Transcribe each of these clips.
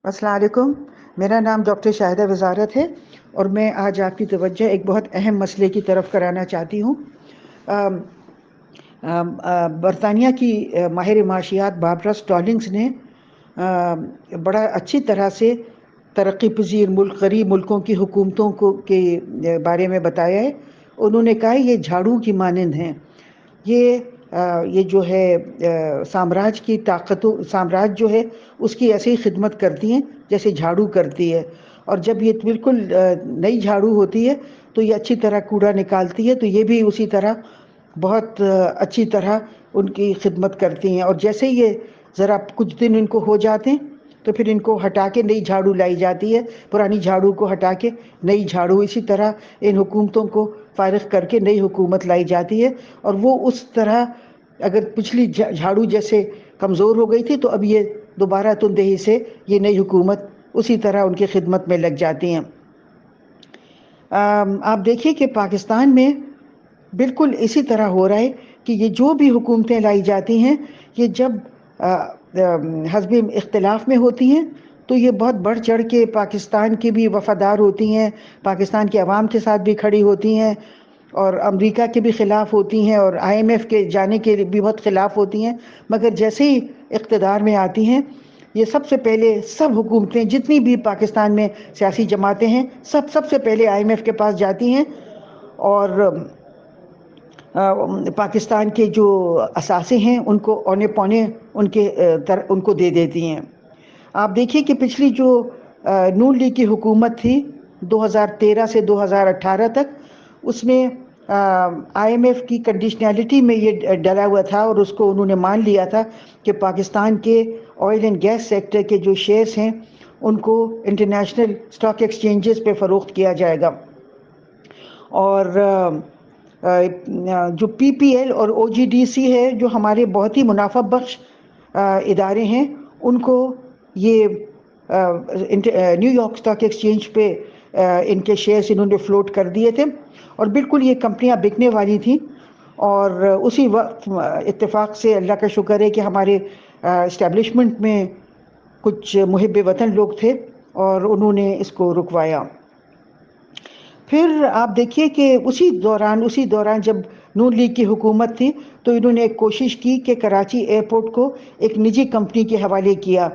السلام علیکم. میرا نام ڈاکٹر شاہدہ وزارت ہے اور میں آج آپ کی توجہ ایک بہت اہم مسئلے کی طرف کرانا چاہتی ہوں. برطانیہ کی ماہر معاشیات باربرا اسٹالنگز نے بڑا اچھی طرح سے ترقی پذیر ملک غریب ملکوں کی حکومتوں کے بارے میں بتایا ہے. انہوں نے کہا یہ جھاڑو کی مانند ہیں. یہ جو ہے سامراج کی طاقتوں سامراج جو ہے اس کی ایسی ہی خدمت کرتی ہیں جیسے جھاڑو کرتی ہے. اور جب یہ بالکل نئی جھاڑو ہوتی ہے تو یہ اچھی طرح کوڑا نکالتی ہے، تو یہ بھی اسی طرح بہت اچھی طرح ان کی خدمت کرتی ہیں. اور جیسے یہ ذرا کچھ دن ان کو ہو جاتے ہیں تو پھر ان کو ہٹا کے نئی جھاڑو لائی جاتی ہے، پرانی جھاڑو کو ہٹا کے نئی جھاڑو. اسی طرح ان حکومتوں کو فارغ کر کے نئی حکومت لائی جاتی ہے. اور وہ اس طرح اگر پچھلی جھاڑو جیسے کمزور ہو گئی تھی تو اب یہ دوبارہ تندہی سے یہ نئی حکومت اسی طرح ان کی خدمت میں لگ جاتی ہیں. آپ دیکھیے کہ پاکستان میں بالکل اسی طرح ہو رہا ہے کہ یہ جو بھی حکومتیں لائی جاتی ہیں یہ جب حزب اختلاف میں ہوتی ہیں تو یہ بہت بڑھ چڑھ کے پاکستان کی بھی وفادار ہوتی ہیں، پاکستان کے عوام کے ساتھ بھی کھڑی ہوتی ہیں اور امریکہ کے بھی خلاف ہوتی ہیں اور IMF کے جانے کے بھی بہت خلاف ہوتی ہیں. مگر جیسے ہی اقتدار میں آتی ہیں یہ سب سے پہلے سب حکومتیں جتنی بھی پاکستان میں سیاسی جماعتیں ہیں سب سے پہلے IMF کے پاس جاتی ہیں اور پاکستان کے جو اثاثے ہیں ان کو اونے پونے ان کو دے دیتی ہیں. آپ دیکھیے کہ پچھلی جو نون لیگ کی حکومت تھی 2013 سے 2018 تک، اس میں IMF کی کنڈیشنلٹی میں یہ ڈلا ہوا تھا اور اس کو انہوں نے مان لیا تھا کہ پاکستان کے آئل اینڈ گیس سیکٹر کے جو شیئرز ہیں ان کو انٹرنیشنل اسٹاک ایکسچینجز پہ فروخت کیا جائے گا. اور جو PPL اور OGDC ہے جو ہمارے بہت ہی منافع بخش ادارے ہیں، ان کو یہ نیو یارک اسٹاک ایکسچینج پہ ان کے شیئرز انہوں نے فلوٹ کر دیے تھے اور بالکل یہ کمپنیاں بکنے والی تھیں. اور اسی وقت اتفاق سے اللہ کا شکر ہے کہ ہمارے اسٹیبلشمنٹ میں کچھ محب وطن لوگ تھے اور انہوں نے اس کو رکوایا. پھر آپ دیکھیے کہ اسی دوران جب نون لیگ کی حکومت تھی تو انہوں نے ایک کوشش کی کہ کراچی ایئرپورٹ کو ایک نجی کمپنی کے حوالے کیا.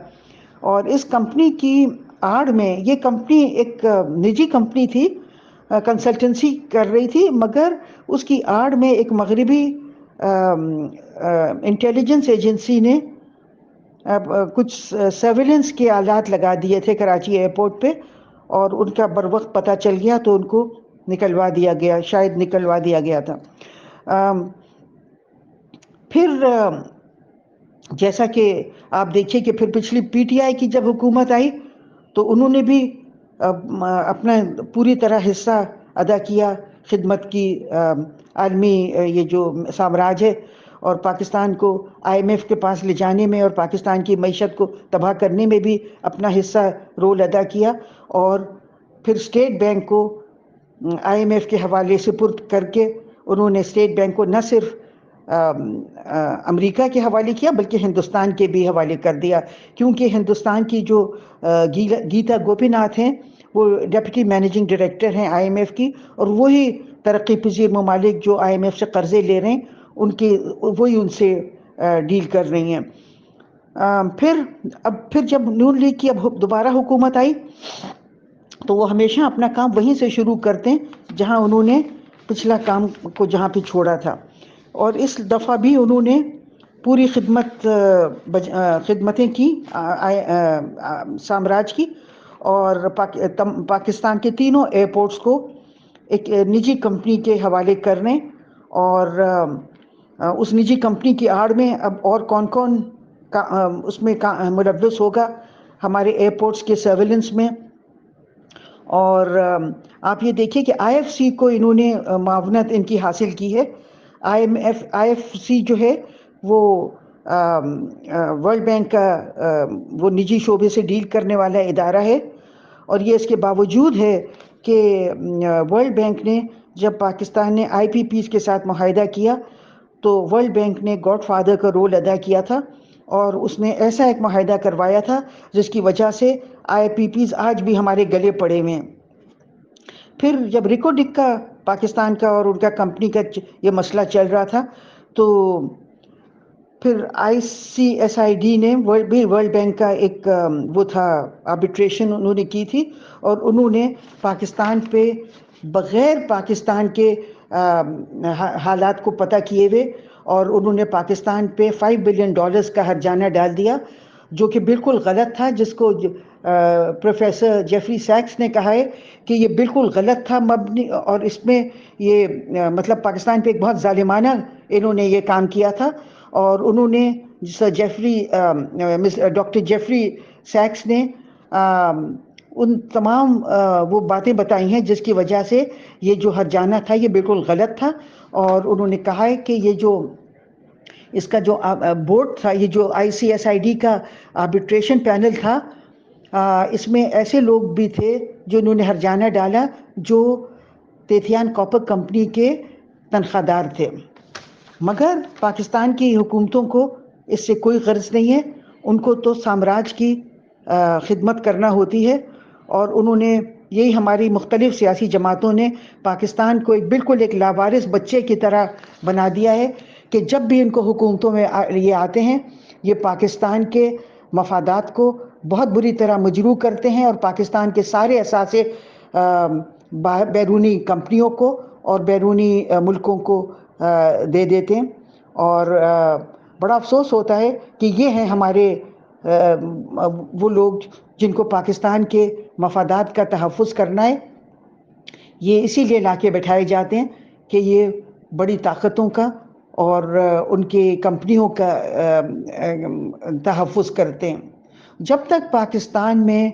اور اس کمپنی کی آڑ میں، یہ کمپنی ایک نجی کمپنی تھی، کنسلٹنسی کر رہی تھی، مگر اس کی آڑ میں ایک مغربی انٹیلیجنس ایجنسی نے کچھ سرویلنس کے آلات لگا دیے تھے کراچی ایئرپورٹ پہ اور ان کا بر وقت پتہ چل گیا تو ان کو نکلوا دیا گیا تھا. پھر جیسا کہ آپ دیکھیے کہ پھر پچھلی PTI کی جب حکومت آئی تو انہوں نے بھی اپنا پوری طرح حصہ ادا کیا خدمت کی عالمی یہ جو سامراج ہے اور پاکستان کو IMF کے پاس لے جانے میں اور پاکستان کی معیشت کو تباہ کرنے میں بھی اپنا حصہ رول ادا کیا. اور پھر اسٹیٹ بینک کو IMF کے حوالے سپرد کر کے انہوں نے اسٹیٹ بینک کو نہ صرف امریکہ کے حوالے کیا بلکہ ہندوستان کے بھی حوالے کر دیا، کیونکہ ہندوستان کی جو گیتا گوپی ناتھ ہیں وہ ڈپٹی مینیجنگ ڈائریکٹر ہیں IMF کی، اور وہی ترقی پذیر ممالک جو IMF سے قرضے لے رہے ہیں وہی ان سے ڈیل کر رہی ہیں. پھر جب نون لیگ کی اب دوبارہ حکومت آئی تو وہ ہمیشہ اپنا کام وہیں سے شروع کرتے ہیں جہاں انہوں نے پچھلا کام کو جہاں پہ چھوڑا تھا. اور اس دفعہ بھی انہوں نے پوری خدمتیں کی سامراج کی اور پاکستان کے تینوں ایئرپورٹس کو ایک نجی کمپنی کے حوالے کرنے اور اس نجی کمپنی کی آڑ میں اب اور کون اس میں ملوث ہوگا ہمارے ایئرپورٹس کے سرویلنس میں. اور آپ یہ دیکھیے کہ IFC کو انہوں نے معاونت ان کی حاصل کی ہے. IFC جو ہے وہ ورلڈ بینک کا وہ نجی شعبے سے ڈیل کرنے والا ادارہ ہے. اور یہ اس کے باوجود ہے کہ ورلڈ بینک نے جب پاکستان نے IPPs کے ساتھ معاہدہ کیا تو ورلڈ بینک نے گاڈ فادر کا رول ادا کیا تھا اور اس نے ایسا ایک معاہدہ کروایا تھا جس کی وجہ سے IPPs آج بھی ہمارے گلے پڑے ہوئے ہیں۔ پھر جب ریکوڈک کا پاکستان کا اور ان کا کمپنی کا یہ مسئلہ چل رہا تھا تو پھر ICSID نے ورلڈ بینک کا ایک وہ تھا آربیٹریشن انہوں نے کی تھی، اور انہوں نے پاکستان پہ بغیر پاکستان کے حالات کو پتہ کیے ہوئے، اور انہوں نے پاکستان پہ $5 بلین کا ہرجانہ ڈال دیا، جو کہ بالکل غلط تھا، جس کو پروفیسر جیفری سیکس نے کہا ہے کہ یہ بالکل غلط تھا مبنی، اور اس میں یہ مطلب پاکستان پہ ایک بہت ظالمانہ انہوں نے یہ کام کیا تھا۔ اور انہوں نے ڈاکٹر جیفری سیکس نے ان تمام وہ باتیں بتائی ہیں جس کی وجہ سے یہ جو ہرجانہ تھا یہ بالکل غلط تھا، اور انہوں نے کہا ہے کہ یہ جو اس کا جو بورڈ تھا، یہ جو ICSID کا آربیٹریشن پینل تھا، اس میں ایسے لوگ بھی تھے جنہوں نے ہرجانہ ڈالا جو تیتھیان کاپر کمپنی کے تنخواہ دار تھے، مگر پاکستان کی حکومتوں کو اس سے کوئی غرض نہیں ہے، ان کو تو سامراج کی خدمت کرنا ہوتی ہے، اور انہوں نے یہی ہماری مختلف سیاسی جماعتوں نے پاکستان کو بالکل ایک لاوارث بچے کی طرح بنا دیا ہے کہ جب بھی ان کو حکومتوں میں یہ آتے ہیں یہ پاکستان کے مفادات کو بہت بری طرح مجروح کرتے ہیں، اور پاکستان کے سارے اثاثے بیرونی کمپنیوں کو اور بیرونی ملکوں کو دے دیتے ہیں، اور بڑا افسوس ہوتا ہے کہ یہ ہیں ہمارے وہ لوگ جن کو پاکستان کے مفادات کا تحفظ کرنا ہے، یہ اسی لیے لا کے بٹھائے جاتے ہیں کہ یہ بڑی طاقتوں کا اور ان کے کمپنیوں کا تحفظ کرتے ہیں۔ جب تک پاکستان میں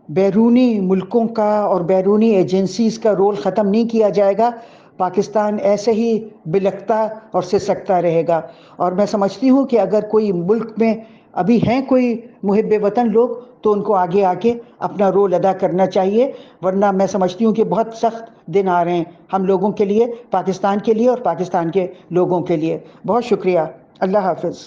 بیرونی ملکوں کا اور بیرونی ایجنسیز کا رول ختم نہیں کیا جائے گا، پاکستان ایسے ہی بلکتا اور سسکتا رہے گا۔ اور میں سمجھتی ہوں کہ اگر کوئی ملک میں ابھی ہیں کوئی محب وطن لوگ تو ان کو آگے آ کے اپنا رول ادا کرنا چاہیے، ورنہ میں سمجھتی ہوں کہ بہت سخت دن آ رہے ہیں ہم لوگوں کے لیے، پاکستان کے لیے اور پاکستان کے لوگوں کے لیے۔ بہت شکریہ، اللہ حافظ۔